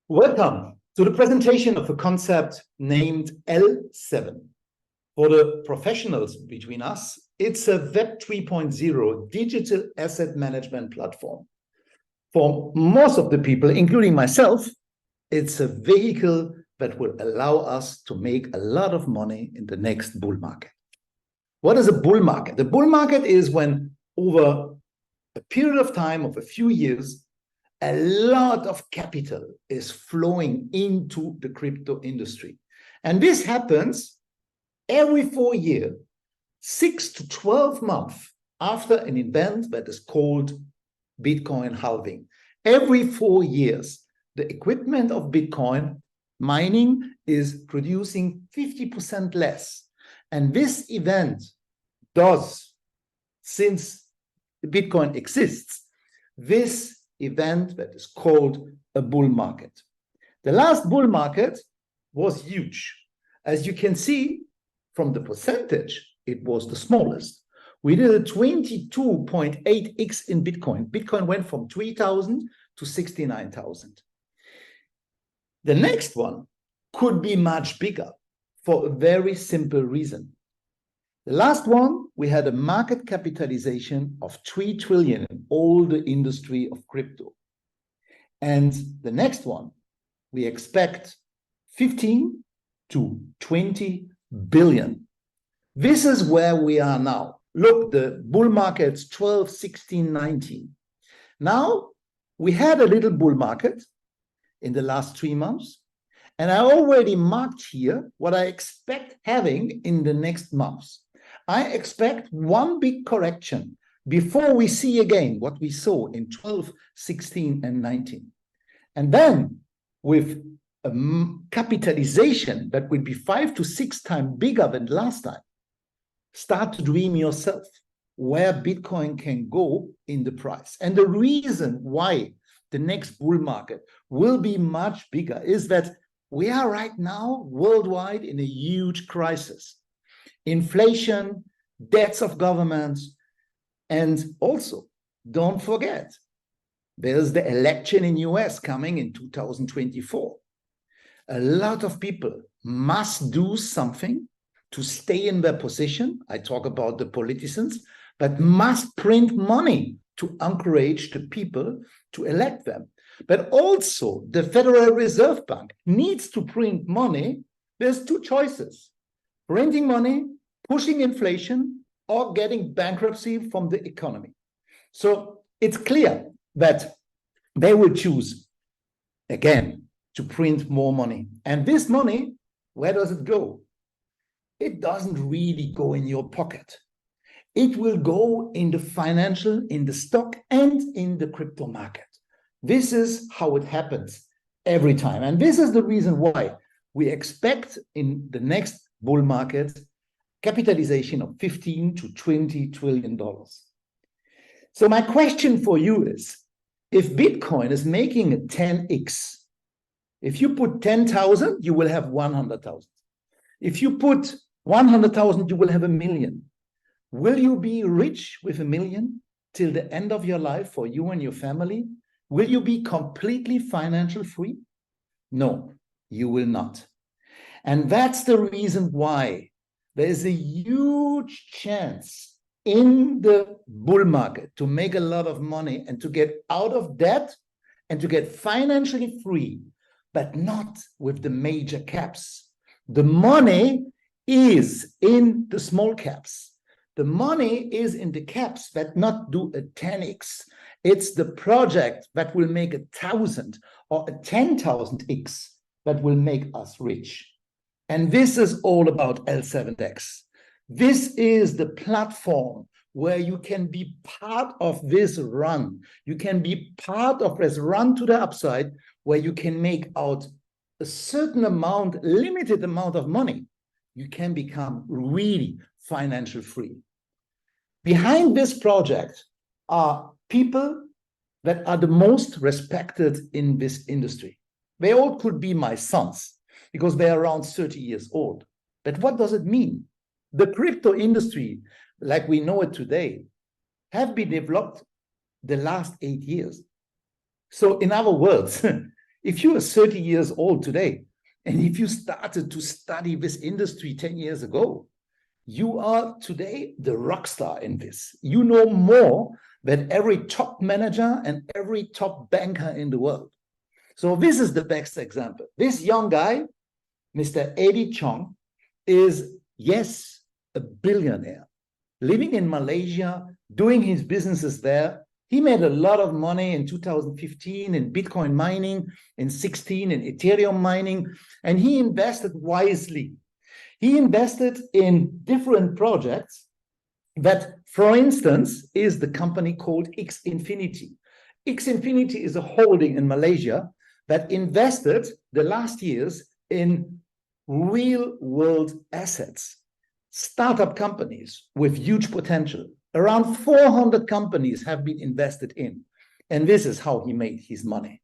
Welcome to the presentation of a concept named L7. For the professionals between us, it's a Web 3.0 digital asset management platform. For most of the people, including myself, it's a vehicle that will allow us to make a lot of money in the next bull market. What is a bull market? The bull market is when over a period of time of a few years, a lot of capital is flowing into the crypto industry. And this happens every 4 years, 6 to 12 months after an event that is called Bitcoin halving. Every 4 years, the equipment of Bitcoin mining is producing 50% less. And this event does, since Bitcoin exists, this event that is called a bull market. The last bull market was huge. As you can see from the percentage, it was the smallest. We did a 22.8x in Bitcoin. Bitcoin went from 3,000 to 69,000. The next one could be much bigger for a very simple reason. The last one, we had a market capitalization of 3 trillion in all the industry of crypto. And the next one, we expect 15 to 20 billion. This is where we are now. Look, the bull market's 12, 16, 19. Now, we had a little bull market in the last 3 months. And I already marked here what I expect having in the next months. I expect one big correction before we see again what we saw in 12, 16, and 19. And then with a capitalization that will be 5 to 6 times bigger than last time, start to dream yourself where Bitcoin can go in the price. And the reason why the next bull market will be much bigger is that we are right now worldwide in a huge crisis. Inflation, debts of governments, and also don't forget, there's the election in US coming in 2024. A lot of people must do something to stay in their position. I talk about the politicians, but must print money to encourage the people to elect them. But also the Federal Reserve Bank needs to print money. There's two choices: printing money, pushing inflation, or getting bankruptcy from the economy. So it's clear that they will choose, again, to print more money. And this money, where does it go? It doesn't really go in your pocket. It will go in the financial, in the stock, and in the crypto market. This is how it happens every time. And this is the reason why we expect in the next bull market capitalization of 15 to 20 trillion dollars. So my question for you is, if Bitcoin is making a 10x, if you put 10,000, you will have 100,000. If you put 100,000, you will have 1 million. Will you be rich with 1 million till the end of your life for you and your family? Will you be completely financial free? No, you will not. And that's the reason why there is a huge chance in the bull market to make a lot of money and to get out of debt and to get financially free, but not with the major caps. The money is in the small caps. The money is in the caps that not do a 10x. It's the project that will make 1,000 or a 10,000x that will make us rich. And this is all about L7X. This is the platform where you can be part of this run. You can be part of this run to the upside, where you can make out a certain amount, limited amount of money. You can become really financial free. Behind this project are people that are the most respected in this industry. They all could be my sons, because they're around 30 years old. But what does it mean? The crypto industry, like we know it today, have been developed the last 8 years. So in other words, If you are 30 years old today, and if you started to study this industry 10 years ago, you are today the rock star in this. You know more than every top manager and every top banker in the world. So this is the best example. This young guy, Mr. Eddie Chong, is, yes, a billionaire, living in Malaysia, doing his businesses there. He made a lot of money in 2015 in Bitcoin mining, in 16 in Ethereum mining, and he invested wisely. He invested in different projects that, for instance, is the company called X Infinity. X Infinity is a holding in Malaysia that invested the last years in real world assets, startup companies with huge potential. Around 400 companies have been invested in, and this is how he made his money.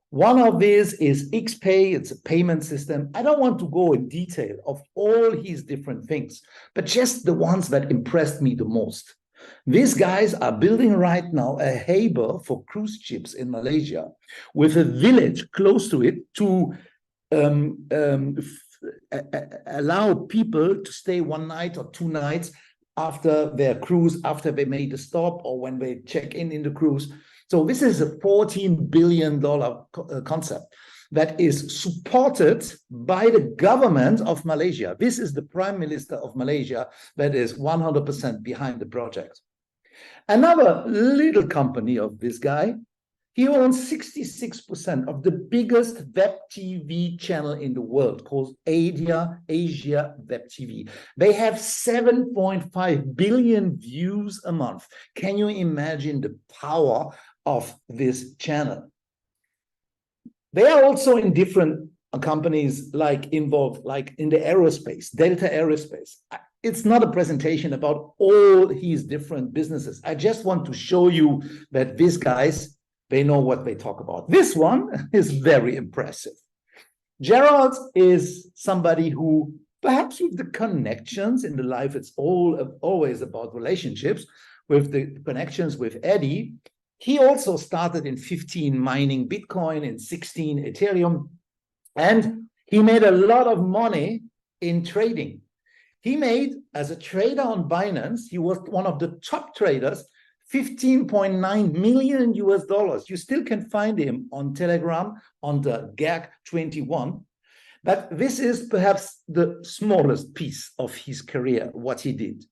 One of these is XPay. It's a payment system. I don't want to go in detail of all his different things, but just the ones that impressed me the most. These guys are building right now a harbor for cruise ships in Malaysia with a village close to it to allow people to stay one night or 2 nights after their cruise, after they made a stop or when they check in the cruise. So this is a $14 billion concept that is supported by the government of Malaysia. This is the Prime Minister of Malaysia that is 100% behind the project. Another little company of this guy, he owns 66% of the biggest web TV channel in the world called Asia Web TV. They have 7.5 billion views a month. Can you imagine the power of this channel? They are also in different companies involved, like in the aerospace, Delta Aerospace. It's not a presentation about all his different businesses. I just want to show you that these guys, they know what they talk about. This one is very impressive. Gerald is somebody who, perhaps with the connections in the life, it's always about relationships, with the connections with Eddie. He also started in 15 mining Bitcoin, in 16 Ethereum, and he made a lot of money in trading. He made, as a trader on Binance, he was one of the top traders, $15.9 million. You still can find him on Telegram under GAG21. But this is perhaps the smallest piece of his career, what he did.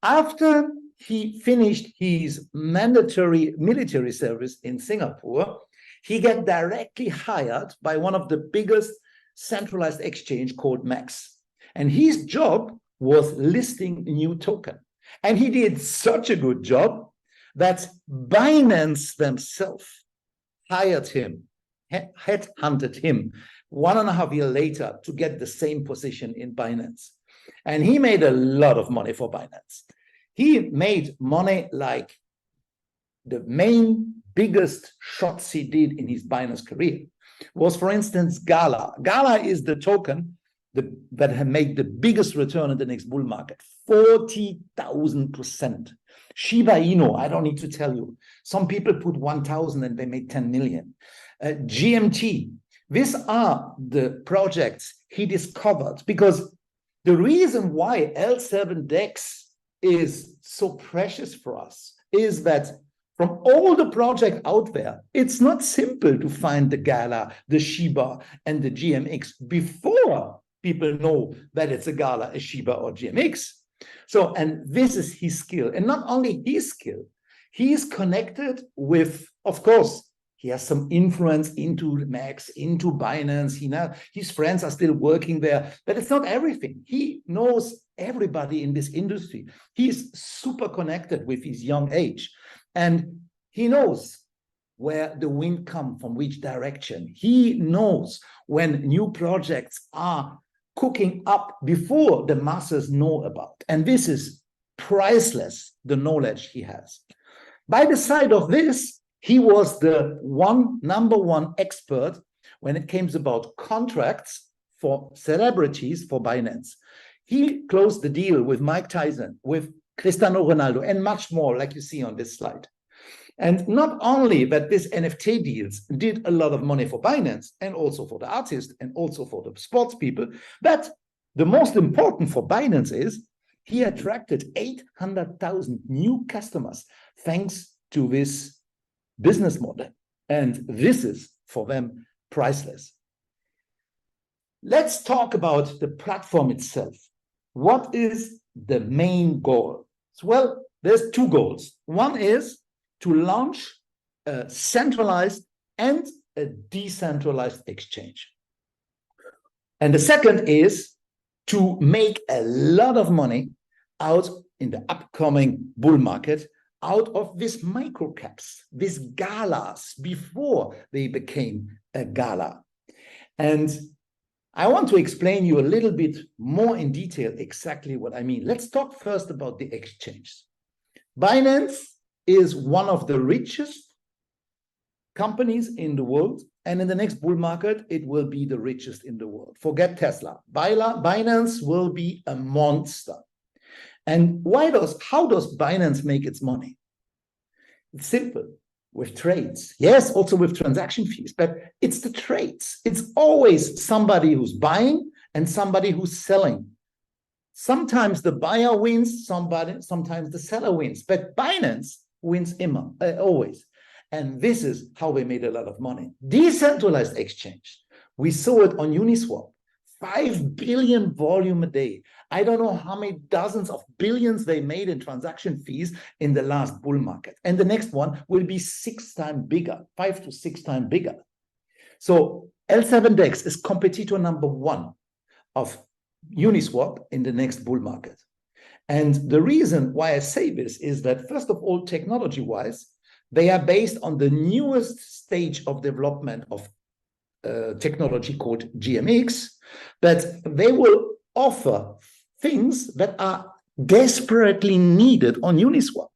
After he finished his mandatory military service in Singapore, he got directly hired by one of the biggest centralized exchange called MEXC. And his job was listing a new token. And he did such a good job that Binance themselves hired him, headhunted him 1.5 years later to get the same position in Binance. And he made a lot of money for Binance. He made money like the main biggest shots he did in his Binance career was, for instance, Gala. Gala is the token that have made the biggest return in the next bull market, 40,000%. Shiba Inu, I don't need to tell you. Some people put 1,000 and they made 10 million. GMT, these are the projects he discovered, because the reason why L7 DEX is so precious for us is that from all the projects out there, it's not simple to find the Gala, the Shiba, and the GMX before people know that it's a Gala, a Shiba, or GMX. So, and this is his skill. And not only his skill, he is connected with, of course, he has some influence into MEXC, into Binance. His friends are still working there, but it's not everything. He knows everybody in this industry. He's super connected with his young age. And he knows where the wind comes from, which direction. He knows when new projects are cooking up before the masses know about. And this is priceless, the knowledge he has. By the side of this, he was the number one expert when it came about contracts for celebrities for Binance. He closed the deal with Mike Tyson, with Cristiano Ronaldo, and much more, like you see on this slide. And not only that this NFT deals did a lot of money for Binance and also for the artists and also for the sports people, but the most important for Binance is he attracted 800,000 new customers thanks to this business model. And this is for them priceless. Let's talk about the platform itself. What is the main goal? Well, there's two goals. One is to launch a centralized and a decentralized exchange. And the second is to make a lot of money out in the upcoming bull market out of these microcaps, these galas before they became a gala. And I want to explain you a little bit more in detail exactly what I mean. Let's talk first about the exchange. Binance is one of the richest companies in the world, and in the next bull market, it will be the richest in the world. Forget Tesla. Binance will be a monster. And how does Binance make its money? It's simple, with trades. Yes, also with transaction fees, but it's the trades. It's always somebody who's buying and somebody who's selling. Sometimes the buyer wins, sometimes the seller wins, but Binance wins always. And this is how they made a lot of money. Decentralized exchange. We saw it on Uniswap. 5 billion volume a day. I don't know how many dozens of billions they made in transaction fees in the last bull market. And the next one will be 6 times bigger, 5 to 6 times bigger. So L7DEX is competitor number 1 of Uniswap in the next bull market. And the reason why I say this is that, first of all, technology-wise, they are based on the newest stage of development of technology called GMX, but they will offer things that are desperately needed on Uniswap.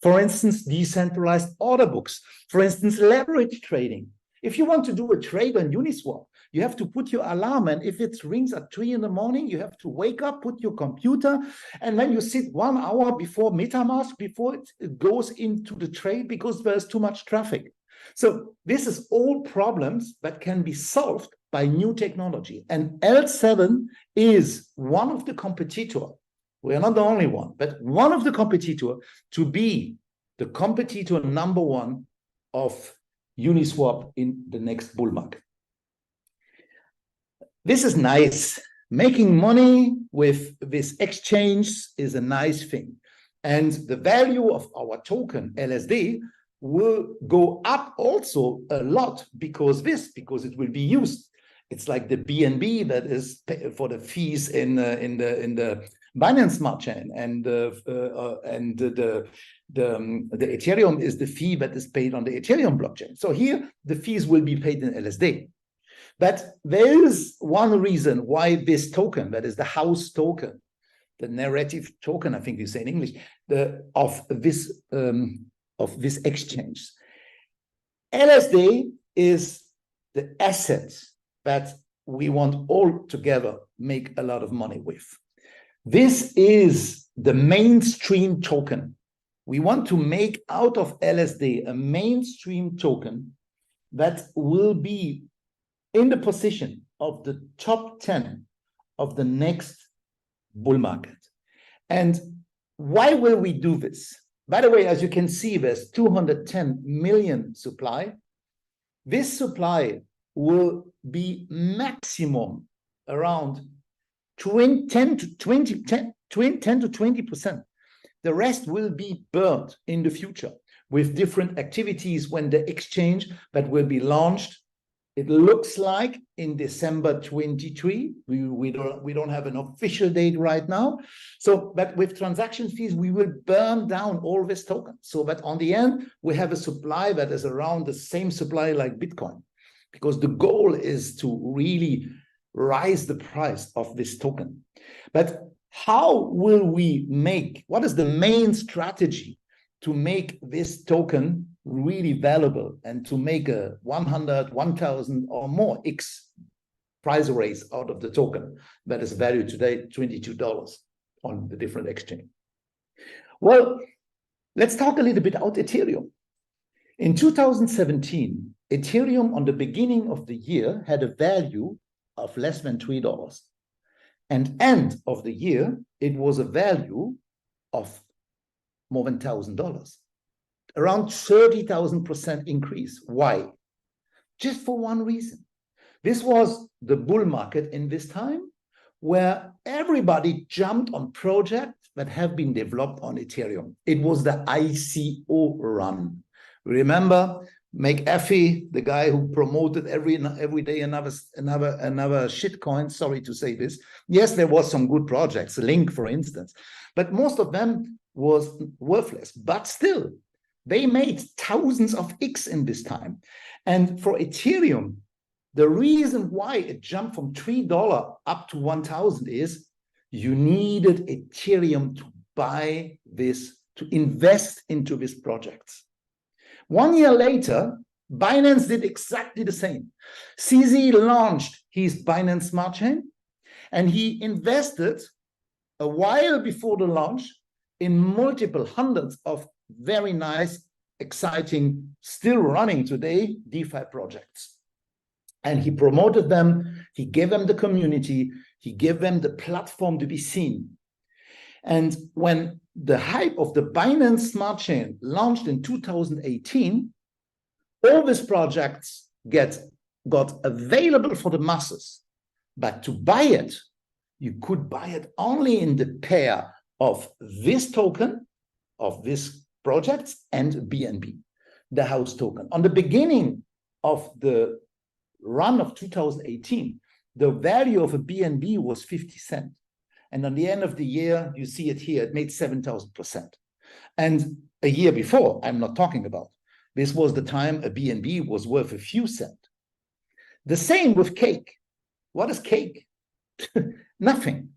For instance, decentralized order books. For instance, leverage trading. If you want to do a trade on Uniswap, you have to put your alarm, and if it rings at 3 in the morning, you have to wake up, put your computer, and then you sit 1 hour before MetaMask, before it goes into the trade, because there's too much traffic. So this is all problems that can be solved by new technology. And L7 is one of the competitors. We are not the only one, but one of the competitors to be the competitor number 1 of Uniswap in the next bull market. This is nice. Making money with this exchange is a nice thing. And the value of our token, LSD, will go up also a lot because it will be used. It's like the BNB that is for the fees in the Binance Smart Chain, and the Ethereum is the fee that is paid on the Ethereum blockchain. So here the fees will be paid in LSD. But there is one reason why this token, that is the house token, the narrative token, I think you say in English, of this exchange. LSD is the asset that we want all together make a lot of money with. This is the mainstream token. We want to make out of LSD a mainstream token that will be in the position of the top 10 of the next bull market. And why will we do this? By the way, as you can see, there's 210 million supply. This supply will be maximum around 10 to 20%. The rest will be burned in the future with different activities when the exchange that will be launched. It looks like in December 23. We don't have an official date right now. So, but with transaction fees, we will burn down all this token. So that on the end, we have a supply that is around the same supply like Bitcoin, because the goal is to really rise the price of this token. But how will we what is the main strategy to make this token really valuable and to make a 100, 1,000 or more X price raise out of the token that is valued today $22 on the different exchange? Well, let's talk a little bit about Ethereum. In 2017, Ethereum on the beginning of the year had a value of less than $3. And end of the year, it was a value of more than $1,000. Around 30,000% increase. Why? Just for one reason. This was the bull market in this time where everybody jumped on projects that have been developed on Ethereum. It was the ICO run. Remember McAfee, the guy who promoted every day another shitcoin. Sorry to say this. Yes, there was some good projects, Link, for instance, but most of them was worthless. But still, they made thousands of X in this time. And for Ethereum, the reason why it jumped from $3 up to 1,000 is you needed Ethereum to buy this, to invest into these projects. 1 year later, Binance did exactly the same. CZ launched his Binance Smart Chain, and he invested a while before the launch in multiple hundreds of very nice, exciting, still running today, DeFi projects. And he promoted them, he gave them the community, he gave them the platform to be seen. And when the hype of the Binance Smart Chain launched in 2018, all these projects got available for the masses. But to buy it, you could buy it only in the pair of this token, of this projects, and BNB, the house token. On the beginning of the run of 2018, the value of a BNB was 50 cents. And on the end of the year, you see it here, it made 7,000%. And a year before, I'm not talking about, this was the time a BNB was worth a few cents. The same with Cake. What is Cake? Nothing.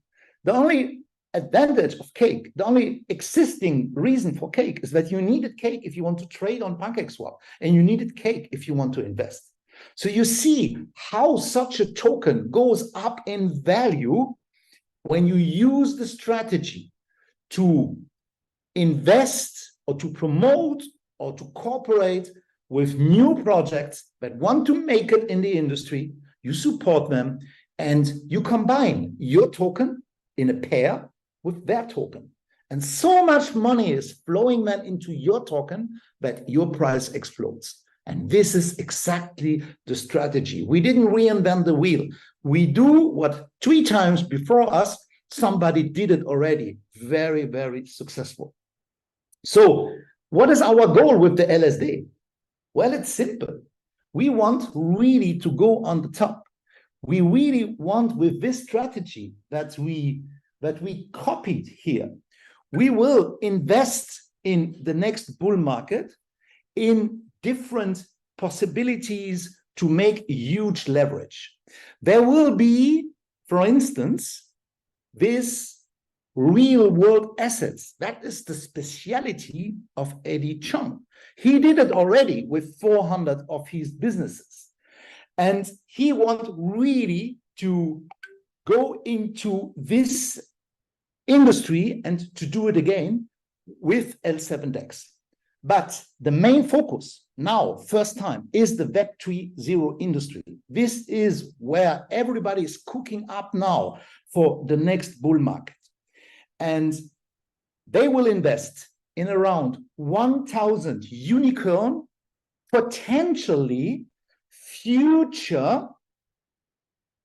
The only advantage of Cake, the only existing reason for Cake is that you needed Cake if you want to trade on PancakeSwap, and you needed Cake if you want to invest. So you see how such a token goes up in value when you use the strategy to invest or to promote or to cooperate with new projects that want to make it in the industry. You support them and you combine your token in a pair with their token. And so much money is flowing then into your token that your price explodes. And this is exactly the strategy. We didn't reinvent the wheel. We do what 3 times before us, somebody did it already. Very, very successful. So what is our goal with the LSD? Well, it's simple. We want really to go on the top. We really want, with this strategy that we copied here, we will invest in the next bull market in different possibilities to make huge leverage. There will be, for instance, this real world assets. That is the speciality of Eddie Chung. He did it already with 400 of his businesses. And he wants really to go into this industry and to do it again with L7 DEX. But the main focus now, first time, is the Web 3.0 industry. This is where everybody is cooking up now for the next bull market. And they will invest in around 1,000 unicorn, potentially future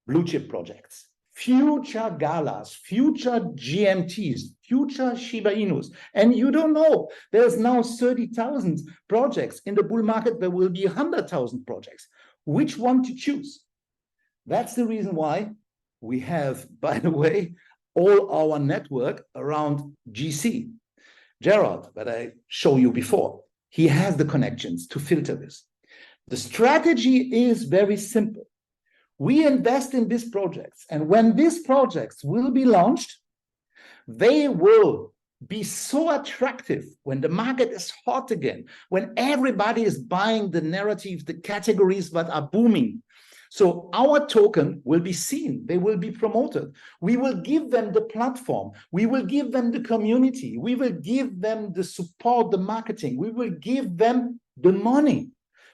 blue chip projects, future Galas, future GMTs, future Shiba Inus. And you don't know, there's now 30,000 projects. In the bull market, there will be 100,000 projects. Which one to choose? That's the reason why we have, by the way, all our network around GC. Gerald, that I showed you before, he has the connections to filter this. The strategy is very simple. We invest in these projects, and when these projects will be launched, they will be so attractive when the market is hot again, when everybody is buying the narrative, the categories that are booming. So our token will be seen, they will be promoted. We will give them the platform, we will give them the community, we will give them the support, the marketing, we will give them the money.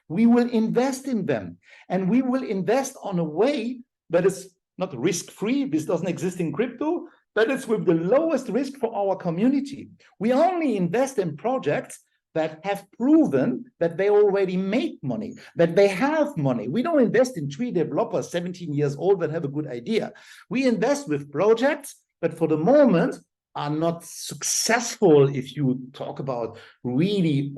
We will invest in them, and we will invest on a way that is not risk-free. This doesn't exist in crypto, but it's with the lowest risk for our community. We only invest in projects that have proven that they already make money, that they have money. We don't invest in 3 developers, 17 years old, that have a good idea. We invest with projects that for the moment are not successful if you talk about really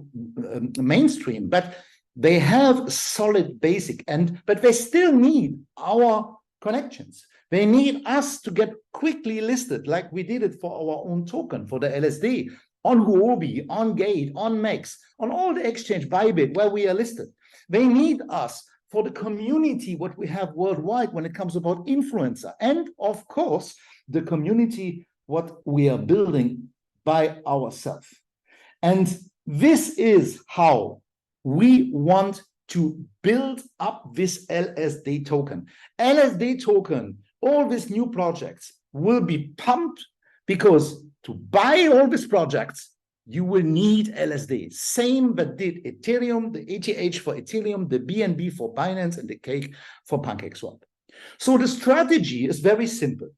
mainstream, but they have solid basic, but they still need our connections. They need us to get quickly listed, like we did it for our own token, for the LSD, on Huobi, on Gate, on MEX, on all the exchange, Bybit, where we are listed. They need us for the community, what we have worldwide when it comes about influencer. And of course, the community, what we are building by ourselves. And this is how we want to build up this LSD token. LSD token, all these new projects will be pumped, because to buy all these projects, you will need LSD. Same that did Ethereum, the ETH for Ethereum, the BNB for Binance, and the Cake for PancakeSwap. So the strategy is very simple.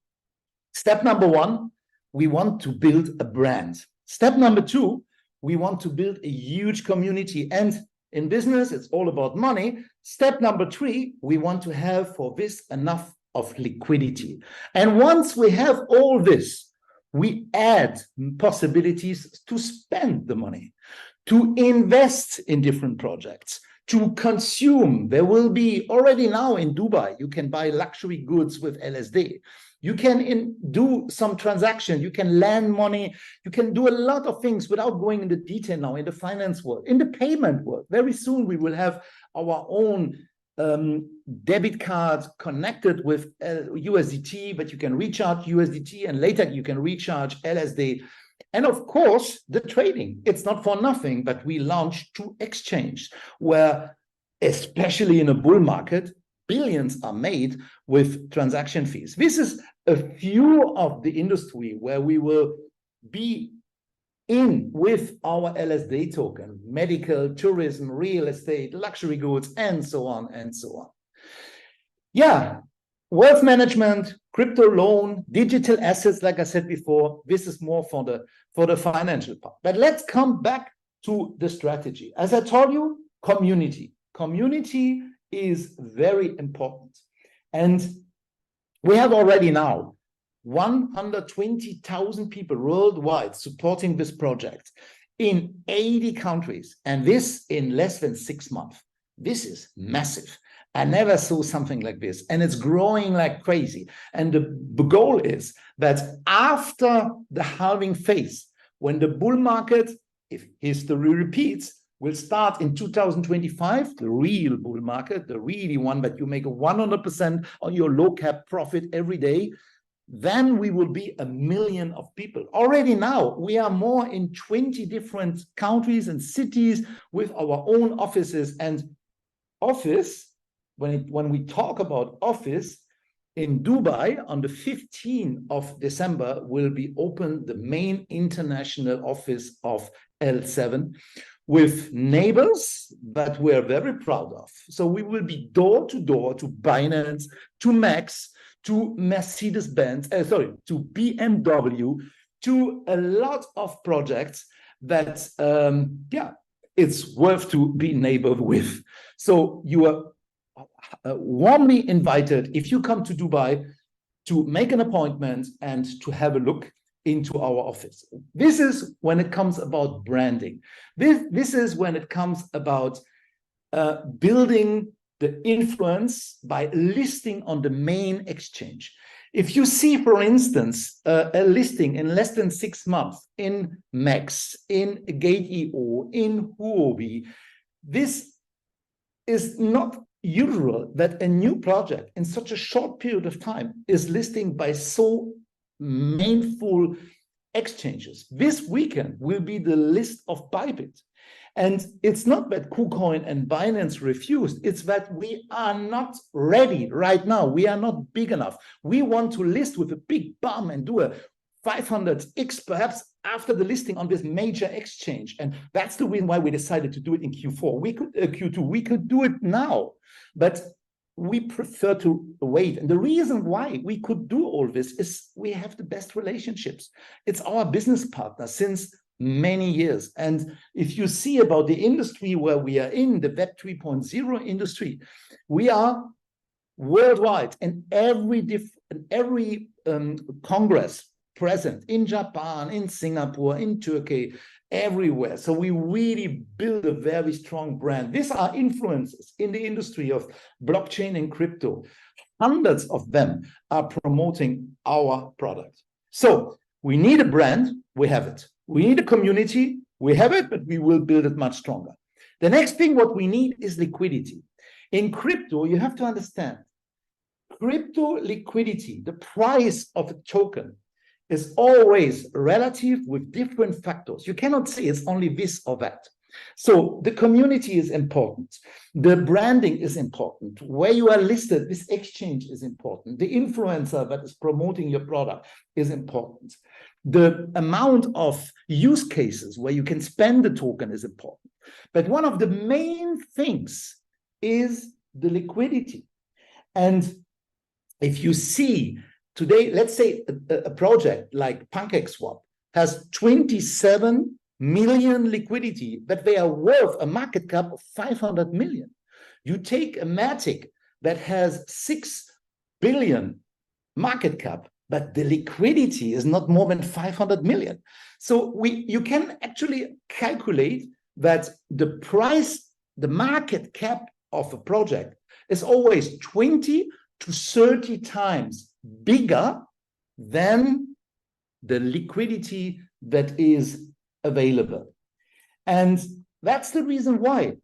Step number 1, we want to build a brand. Step number 2, we want to build a huge community. And in business, it's all about money. Step number 3, we want to have for this enough of liquidity. And once we have all this, we add possibilities to spend the money, to invest in different projects, to consume. There will be already now in Dubai, you can buy luxury goods with LSD. You can do some transaction, you can lend money, you can do a lot of things without going into detail now in the finance world, in the payment world. Very soon we will have our own debit card connected with USDT, but you can recharge USDT and later you can recharge LSD. And of course, the trading, it's not for nothing, but we launched 2 exchanges where, especially in a bull market, billions are made with transaction fees. This is a few of the industry where we will be in with our LSD token: medical, tourism, real estate, luxury goods, and so on and so on. Yeah, wealth management, crypto loan, digital assets, like I said before, this is more for the financial part. But let's come back to the strategy. As I told you, community. Community is very important. And we have already now 120,000 people worldwide supporting this project in 80 countries, and this in less than 6 months. This is massive. I never saw something like this, and it's growing like crazy. And the goal is that after the halving phase, when the bull market, if history repeats, will start in 2025, the real bull market, the really one that you make 100% on your low cap profit every day, then we will be 1 million of people. Already now, we are more in 20 different countries and cities with our own offices. And office, when we talk about office, in Dubai on the 15th of December will be open the main international office of L7 with neighbors that we're very proud of. So we will be door to door to Binance, to MEX, to Mercedes-Benz, to BMW, to a lot of projects that, it's worth to be neighbored with. So you are warmly invited, if you come to Dubai, to make an appointment and to have a look into our office. This is when it comes about branding. This is when it comes about building the influence by listing on the main exchange. If you see, for instance, a listing in less than 6 months in MEX, in Gate.io, in Huobi, this is not usual that a new project in such a short period of time is listing by so meaningful exchanges. This weekend will be the list of Bybit. And it's not that KuCoin and Binance refused, it's that we are not ready right now. We are not big enough. We want to list with a big bum and do a 500x perhaps after the listing on this major exchange. And that's the reason why we decided to do it in Q4. We could Q2. We could do it now, but we prefer to wait. And the reason why we could do all this is we have the best relationships. It's our business partner since many years. And if you see about the industry where we are in, the Web 3.0 industry, we are worldwide in every congress present in Japan, in Singapore, in Turkey, everywhere. So we really build a very strong brand. These are influencers in the industry of blockchain and crypto. Hundreds of them are promoting our product. So we need a brand, we have it. We need a community, we have it, but we will build it much stronger. The next thing what we need is liquidity. In crypto, you have to understand, crypto liquidity, the price of a token, is always relative with different factors. You cannot say it's only this or that. So the community is important. The branding is important. Where you are listed, this exchange is important. The influencer that is promoting your product is important. The amount of use cases where you can spend the token is important. But one of the main things is the liquidity. And if you see today, let's say a project like PancakeSwap has 27 million liquidity, but they are worth a market cap of 500 million. You take a Matic that has 6 billion market cap, but the liquidity is not more than 500 million. So you can actually calculate that the price, the market cap of a project is always 20 to 30 times bigger than the liquidity that is available. And that's the reason why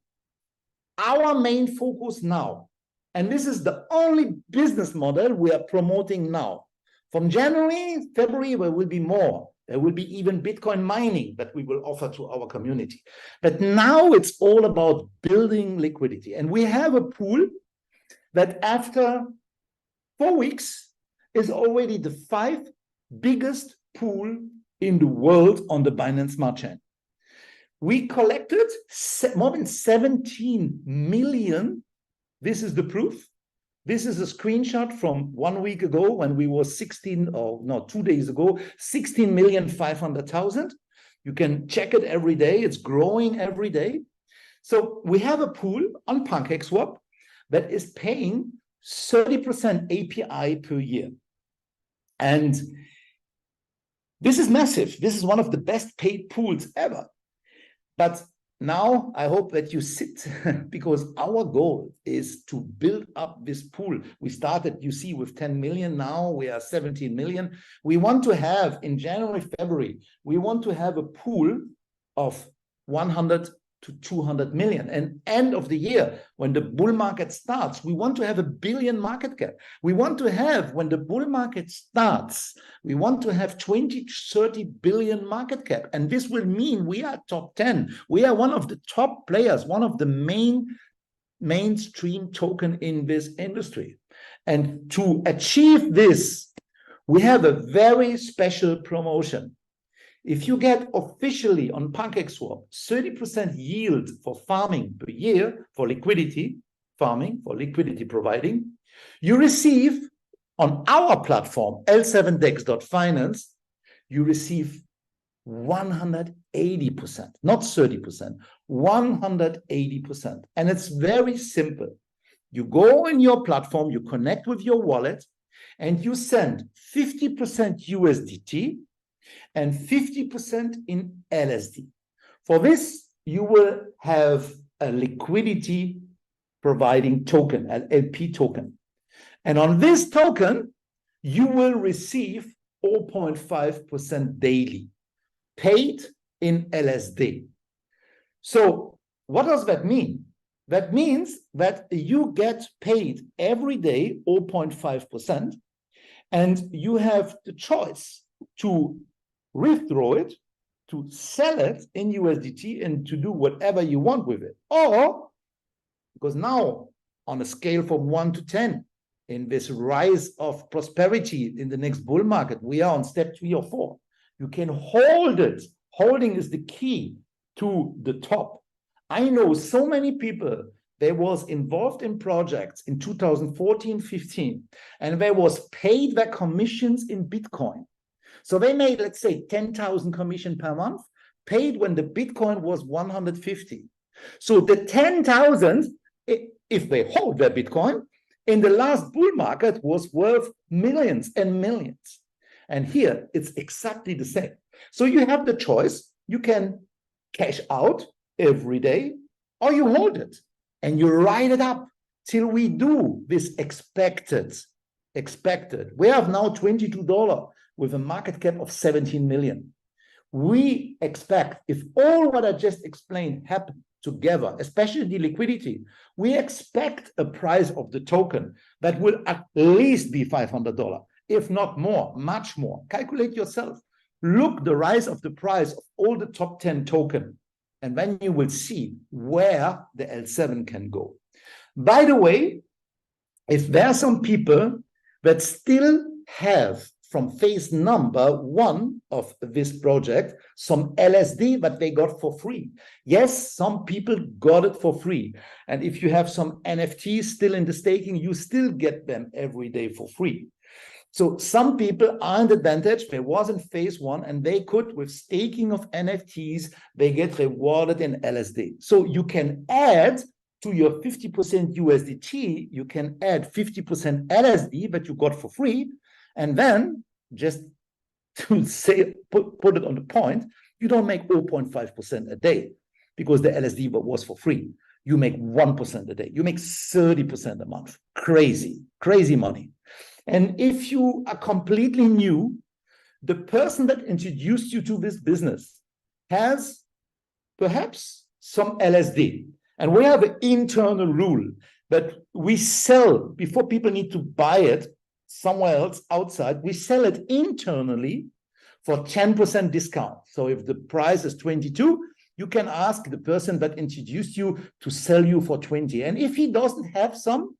our main focus now, and this is the only business model we are promoting now. From January, February, there will be more. There will be even Bitcoin mining that we will offer to our community. But now it's all about building liquidity. And we have a pool that after 4 weeks is already the 5th biggest pool in the world on the Binance Smart Chain. We collected more than 17 million. This is the proof. This is a screenshot from 1 week ago when we were 2 days ago, 16,500,000. You can check it every day. It's growing every day. So we have a pool on PancakeSwap that is paying 30% API per year. And this is massive. This is one of the best paid pools ever. But now I hope that you sit because our goal is to build up this pool. We started, you see, with 10 million. Now we are 17 million. We want to have in January, February, we want to have a pool of 100 to 200 million. And end of the year, when the bull market starts, we want to have 1 billion market cap. We want to have, when the bull market starts, we want to have 20 to 30 billion market cap. And this will mean we are top 10. We are one of the top players, one of the mainstream token in this industry. And to achieve this, we have a very special promotion. If you get officially on PancakeSwap 30% yield for farming per year for liquidity farming, for liquidity providing, you receive on our platform, L7dex.finance, you receive 180%, not 30%, 180%. And it's very simple. You go in your platform, you connect with your wallet, and you send 50% USDT and 50% in LSD. For this, you will have a liquidity providing token, an LP token. And on this token, you will receive 0.5% daily, paid in LSD. So what does that mean? That means that you get paid every day 0.5%, and you have the choice to withdraw it, to sell it in USDT, and to do whatever you want with it. Or, because now on a scale from 1 to 10, in this rise of prosperity in the next bull market, we are on step 3 or 4. You can hold it. Holding is the key to the top. I know so many people, they was involved in projects in 2014, 15, and they was paid their commissions in Bitcoin. So they made, let's say, 10,000 commission per month, paid when the Bitcoin was 150. So the 10,000, if they hold their Bitcoin, in the last bull market was worth millions and millions. And here it's exactly the same. So you have the choice. You can cash out every day, or you hold it and you ride it up till we do this expected. We have now $22 with a market cap of 17 million. We expect, if all what I just explained happen together, especially the liquidity, we expect a price of the token that will at least be $500, if not more, much more. Calculate yourself. Look the rise of the price of all the top 10 token, and then you will see where the L7 can go. By the way, if there are some people that still have from phase number 1 of this project some LSD that they got for free. Yes, some people got it for free. And if you have some NFTs still in the staking, you still get them every day for free. So some people are in advantage. There was in phase 1, and they could, with staking of NFTs, they get rewarded in LSD. So you can add to your 50% USDT, you can add 50% LSD that you got for free. And then, just to say, put it on the point, you don't make 0.5% a day because the LSD was for free. You make 1% a day. You make 30% a month. Crazy, crazy money. And if you are completely new, the person that introduced you to this business has perhaps some LSD. And we have an internal rule that we sell, before people need to buy it somewhere else outside, we sell it internally for 10% discount. So if the price is 22, you can ask the person that introduced you to sell you for 20. And if he doesn't have some,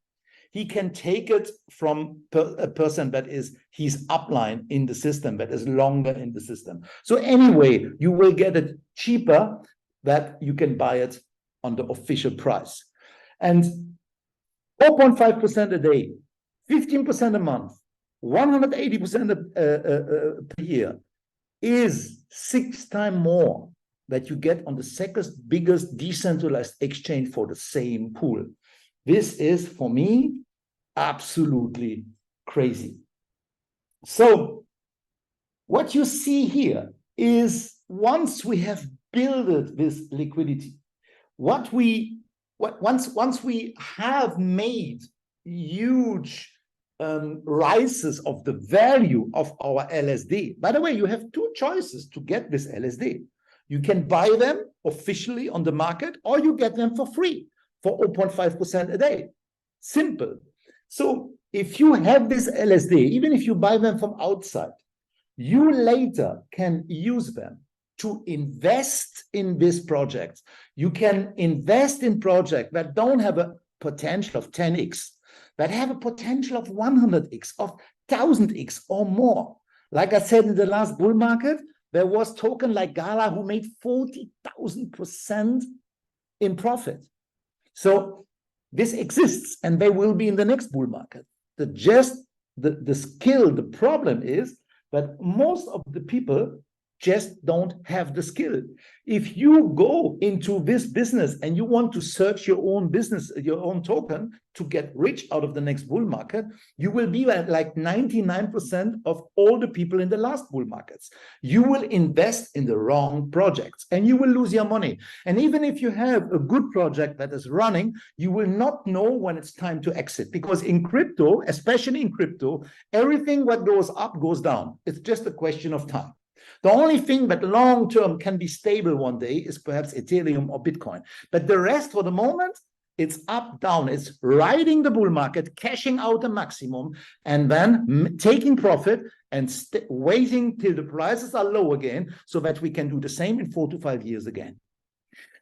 he can take it from a person that is his upline in the system, that is longer in the system. So anyway, you will get it cheaper that you can buy it on the official price. And 4.5% a day, 15% a month, 180% per year is 6 times more that you get on the second biggest decentralized exchange for the same pool. This is, for me, absolutely crazy. So what you see here is, once we have built this liquidity, once we have made huge rises of the value of our LSD. By the way, you have 2 choices to get this LSD. You can buy them officially on the market, or you get them for free for 0.5% a day. Simple. So if you have this LSD, even if you buy them from outside, you later can use them to invest in this project. You can invest in projects that don't have a potential of 10x, that have a potential of 100x, of 1000x or more. Like I said, in the last bull market, there was token like Gala who made 40,000% in profit. So this exists, and they will be in the next bull market. The skill, the problem is that most of the people just don't have the skill. If you go into this business and you want to search your own business, your own token to get rich out of the next bull market, you will be like 99% of all the people in the last bull markets. You will invest in the wrong projects and you will lose your money. And even if you have a good project that is running, you will not know when it's time to exit, because in crypto, especially in crypto, everything what goes up goes down. It's just a question of time. The only thing that long-term can be stable one day is perhaps Ethereum or Bitcoin. But the rest, for the moment, it's up, down. It's riding the bull market, cashing out the maximum, and then taking profit and waiting till the prices are low again so that we can do the same in 4 to 5 years again.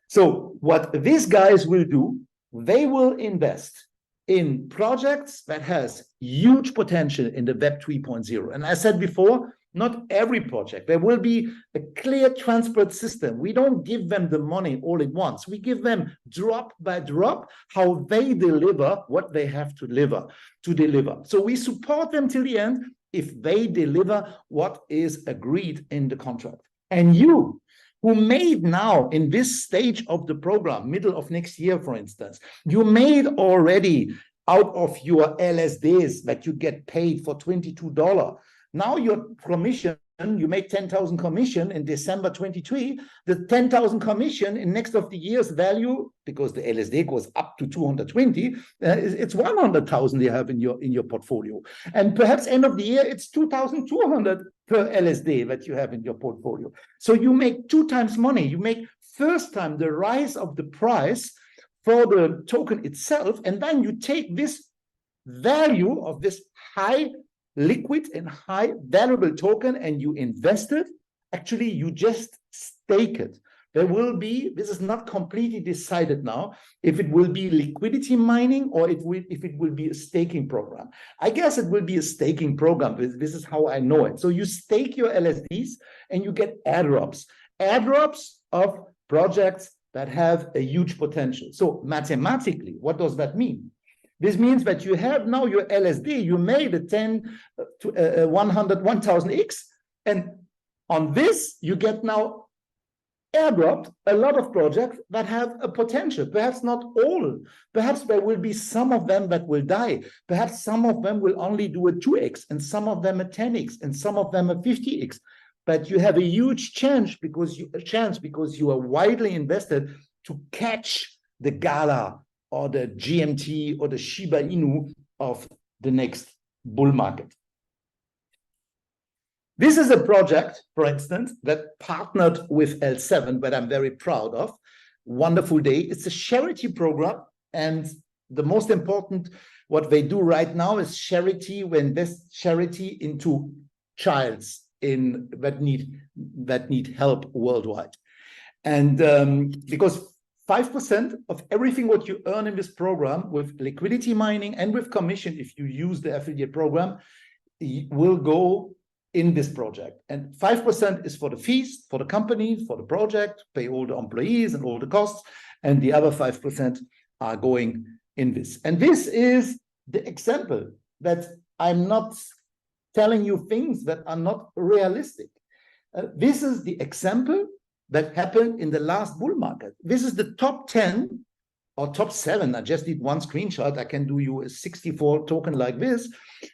So what these guys will do, they will invest in projects that has huge potential in the Web 3.0. And I said before, not every project. There will be a clear transport system. We don't give them the money all at once. We give them drop by drop how they deliver what they have to deliver. So we support them till the end if they deliver what is agreed in the contract. And you, who made now in this stage of the program, middle of next year, for instance, you made already out of your LSDs that you get paid for $22. Now your commission, you make 10,000 commission in December 23, the 10,000 commission in next of the year's value, because the LSD goes up to 220, it's 100,000 you have in your portfolio. And perhaps end of the year, it's 2,200 per LSD that you have in your portfolio. So you make 2 times money. You make first time the rise of the price for the token itself, and then you take this value of this high liquid and high valuable token and you invest it. Actually, you just stake it. There will be, this is not completely decided now, if it will be liquidity mining or if it will be a staking program. I guess it will be a staking program. This is how I know it. So you stake your LSDs and you get airdrops of projects that have a huge potential. So mathematically, what does that mean? This means that you have now your LSD, you made a 10 to 100, 1000x, and on this, you get now airdropped a lot of projects that have a potential, perhaps not all. Perhaps there will be some of them that will die. Perhaps some of them will only do a 2x, and some of them a 10x, and some of them a 50x. But you have a huge chance because you are widely invested to catch the Gala or the GMT or the Shiba Inu of the next bull market. This is a project, for instance, that partnered with L7, that I'm very proud of. Wonderful Day. It's a charity program, and the most important, what they do right now is charity. We invest charity into childs that need help worldwide, and because 5% of everything what you earn in this program with liquidity mining and with commission, if you use the affiliate program, will go in this project. And 5% is for the fees, for the company, for the project, pay all the employees and all the costs, and the other 5% are going in this. And this is the example that I'm not telling you things that are not realistic. This is the example that happened in the last bull market. This is the top 10 or top 7. I just did one screenshot. I can do you a 64 token like this.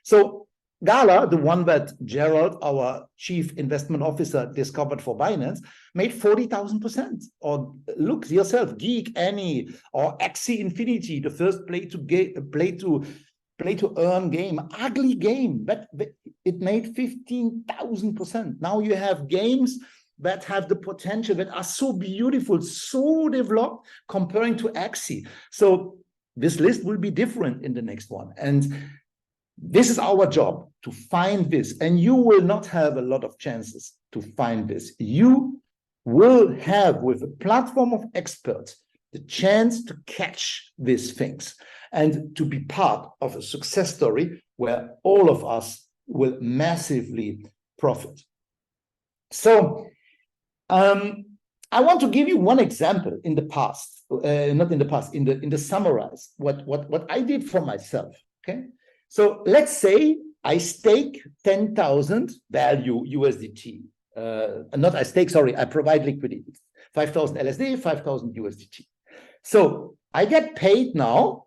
So Gala, the one that Gerald, our chief investment officer, discovered for Binance, made 40,000%. Or look yourself, Geek, Annie, or Axie Infinity, the first play to earn game, ugly game, but it made 15,000%. Now you have games that have the potential, that are so beautiful, so developed, comparing to Axie. So this list will be different in the next one. And this is our job, to find this. And you will not have a lot of chances to find this. You will have, with a platform of experts, the chance to catch these things and to be part of a success story where all of us will massively profit. So I want to give you one example in the past, not in the past, in the summarize what I did for myself. Okay, so let's say I stake 10,000 value USDT. Not I stake, sorry, I provide liquidity. 5,000 LSD, 5,000 USDT. So I get paid now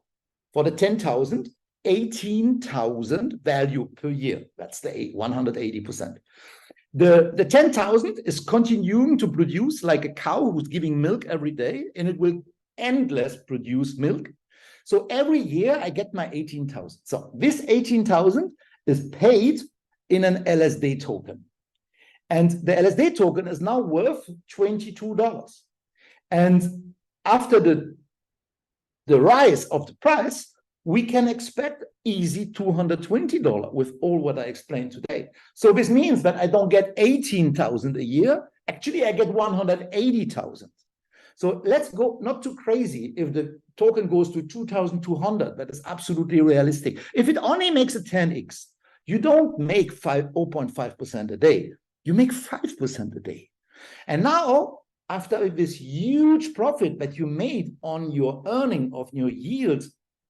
for the 10,000, 18,000 value per year. That's the 180%. The 10,000 is continuing to produce like a cow who's giving milk every day, and it will endless produce milk. So every year I get my 18,000. So this 18,000 is paid in an LSD token. And the LSD token is now worth $22. And after the rise of the price, we can expect easy $220 with all what I explained today. So this means that I don't get 18,000 a year. Actually, I get 180,000. So let's go not too crazy. If the token goes to 2,200, that is absolutely realistic. If it only makes a 10x, you don't make 0.5% a day. You make 5% a day. And now, after this huge profit that you made on your earning of your yield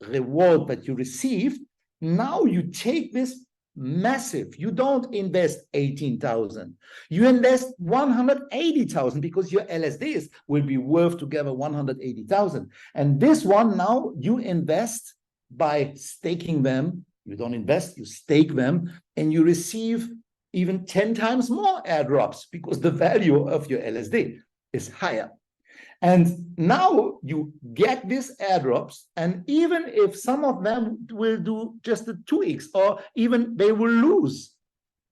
reward that you received, now you take this massive. You don't invest 18,000. You invest 180,000 because your LSDs will be worth together 180,000. And this one now you invest by staking them. You don't invest, you stake them, and you receive even 10 times more airdrops because the value of your LSD is higher. And now you get these airdrops, and even if some of them will do just a 2x, or even they will lose,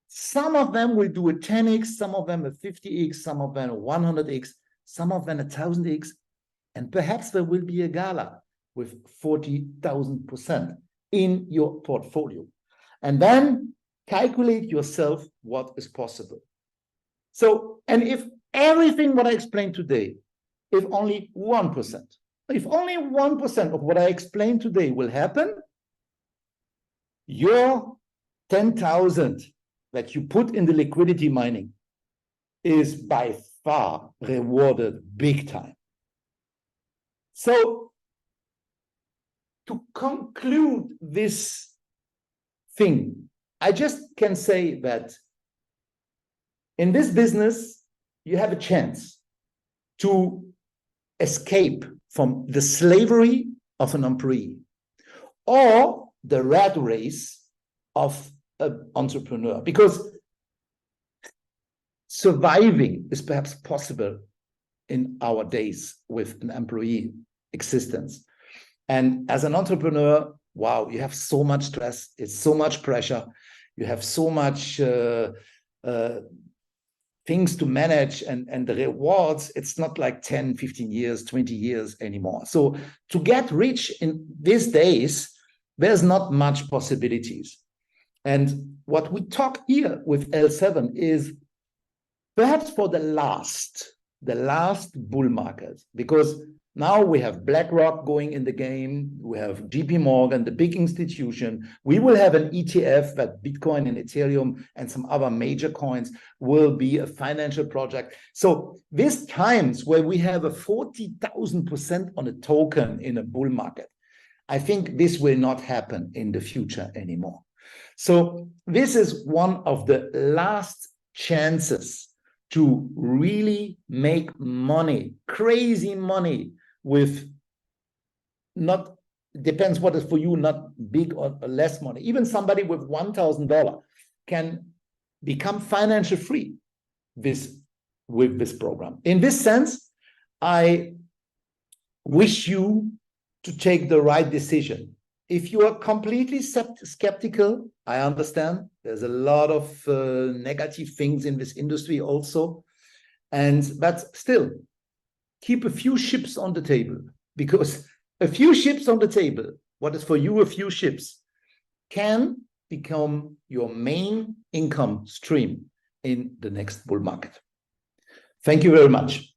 some of them will do a 10x, some of them a 50x, some of them a 100x, some of them a 1000x, and perhaps there will be a gala with 40,000% in your portfolio. And then calculate yourself what is possible. So, and if everything what I explained today, if only 1%, if only 1% of what I explained today will happen, your 10,000 that you put in the liquidity mining is by far rewarded big time. So to conclude this thing, I just can say that in this business, you have a chance to escape from the slavery of an employee or the rat race of an entrepreneur, because surviving is perhaps possible in our days with an employee existence. And as an entrepreneur, wow, you have so much stress, it's so much pressure, you have so much things to manage, and the rewards, it's not like 10, 15 years, 20 years anymore. So to get rich in these days, there's not much possibilities. And what we talk here with L7 is perhaps for the last bull market, because now we have BlackRock going in the game, we have JP Morgan, the big institution. We will have an ETF that Bitcoin and Ethereum and some other major coins will be a financial project. So these times where we have a 40,000% on a token in a bull market, I think this will not happen in the future anymore. So this is one of the last chances to really make money, crazy money, with not, depends what is for you, not big or less money. Even somebody with $1,000 can become financial free with this program. In this sense, I wish you to take the right decision. If you are completely skeptical, I understand. There's a lot of negative things in this industry also. But still, keep a few chips on the table, because a few chips on the table, what is for you a few chips, can become your main income stream in the next bull market. Thank you very much.